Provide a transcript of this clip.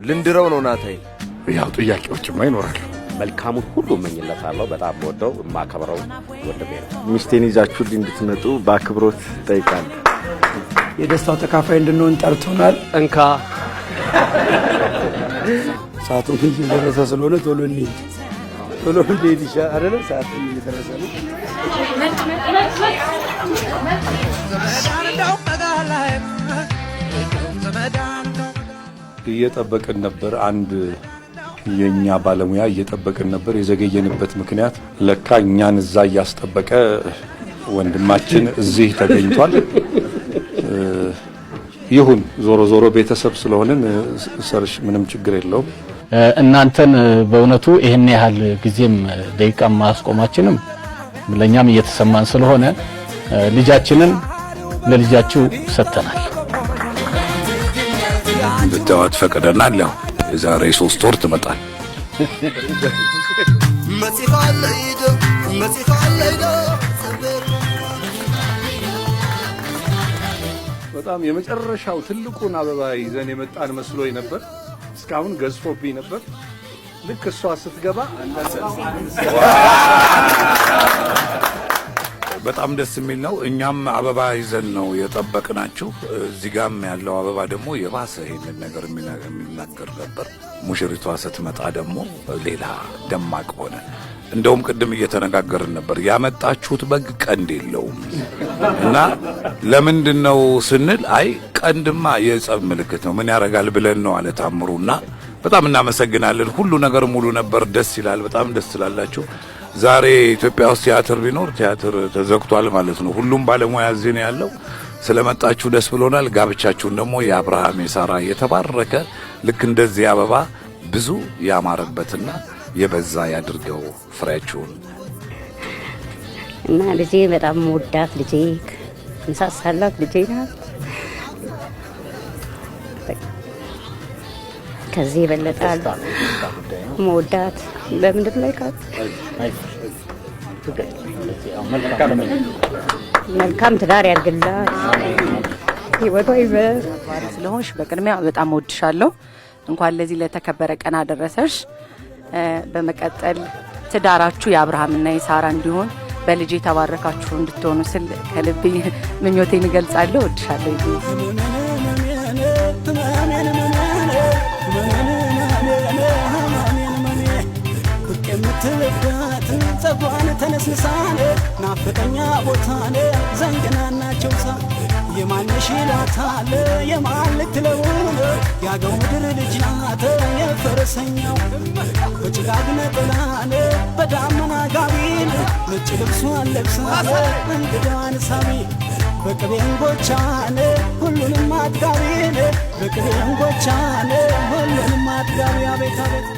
ልንድረው ነው ናታይ። ያው ጥያቄዎችማ ይኖራሉ። መልካሙን ሁሉ እመኝለታለሁ። በጣም ወደው ማከብረው ወንድሜ ነው። ሚስቴን ይዛችሁልኝ እንድትመጡ በአክብሮት ጠይቃለሁ። የደስታው ተካፋይ እንድንሆን ጠርቶናል። እንካ ሰዓቱ እየደረሰ ስለሆነ ቶሎ እንሂድ ይሻላል አይደል? ሰዓቱ እየደረሰ ነው። እየጠበቅን ነበር። አንድ የኛ ባለሙያ እየጠበቅን ነበር። የዘገየንበት ምክንያት ለካ እኛን እዛ እያስጠበቀ ወንድማችን እዚህ ተገኝቷል። ይሁን ዞሮ ዞሮ ቤተሰብ ስለሆነን ሰርሽ ምንም ችግር የለውም። እናንተን በእውነቱ ይሄን ያህል ጊዜም ደቂቃ ማስቆማችንም ለኛም እየተሰማን ስለሆነ ልጃችንን ለልጃችሁ ሰጥተናል። እንድታዋት ፈቅደናል። ያው የዛሬ 3 ወር ትመጣል። በጣም የመጨረሻው ትልቁን አበባ ይዘን የመጣን መስሎኝ ነበር። እስካሁን ገዝፎብኝ ነበር። ልክ እሷ ስትገባ በጣም ደስ የሚል ነው። እኛም አበባ ይዘን ነው የጠበቅናችሁ። እዚህ ጋም ያለው አበባ ደግሞ የባሰ ይሄንን ነገር የሚናገር ነበር። ሙሽሪቷ ስትመጣ ደግሞ ሌላ ደማቅ ሆነ። እንደውም ቅድም እየተነጋገርን ነበር። ያመጣችሁት በግ ቀንድ የለውም እና ለምንድነው ስንል አይ ቀንድማ የጸብ ምልክት ነው ምን ያረጋል ብለን ነው አለ ታምሩና በጣም እናመሰግናለን። ሁሉ ነገር ሙሉ ነበር። ደስ ይላል። በጣም ደስ ይላላችሁ። ዛሬ ኢትዮጵያ ውስጥ ቲያትር ቢኖር ቲያትር ተዘግቷል ማለት ነው። ሁሉም ባለሙያ እዚህ ነው ያለው። ስለመጣችሁ ደስ ብሎናል። ጋብቻችሁን ደግሞ የአብርሃም የሳራ የተባረከ ልክ እንደዚህ አበባ ብዙ ያማረበትና የበዛ ያድርገው ፍሬያችሁን። እና ልጄ በጣም ወዳት ልጄ እንሳሳላት ልጄ ናት። ከዚህ ይበልጣል መወዳት በምድር ላይ ካት መልካም ትዳር ያርግላት። ህይወቷ ይበል። ስለሆንሽ በቅድሚያ በጣም ወድሻለሁ። እንኳን ለዚህ ለተከበረ ቀን አደረሰሽ። በመቀጠል ትዳራችሁ የአብርሃምና የሳራ እንዲሆን በልጅ ተባረካችሁ እንድትሆኑ ስል ከልብ ምኞቴን እገልጻለሁ። ወድሻለሁ። ትልጋት ጸጓን ተነስንሳኔ ናፍቀኛ ቦታኔ ዘንገናናቸው ሳ የማነሽ ይላታል የማን ልትለውን ያገው ምድር ልጅ ናት የፈረሰኛው በጭጋግ ነጠላኔ በዳመና ጋቢን ነጭ ልብሷን ለብሳኔ እንግዳን ሳቢ በቅቤን ጎቻኔ ሁሉንም አጥጋቢኔ በቅቤን ጎቻኔ ሁሉንም አጥጋቢ አቤት አቤት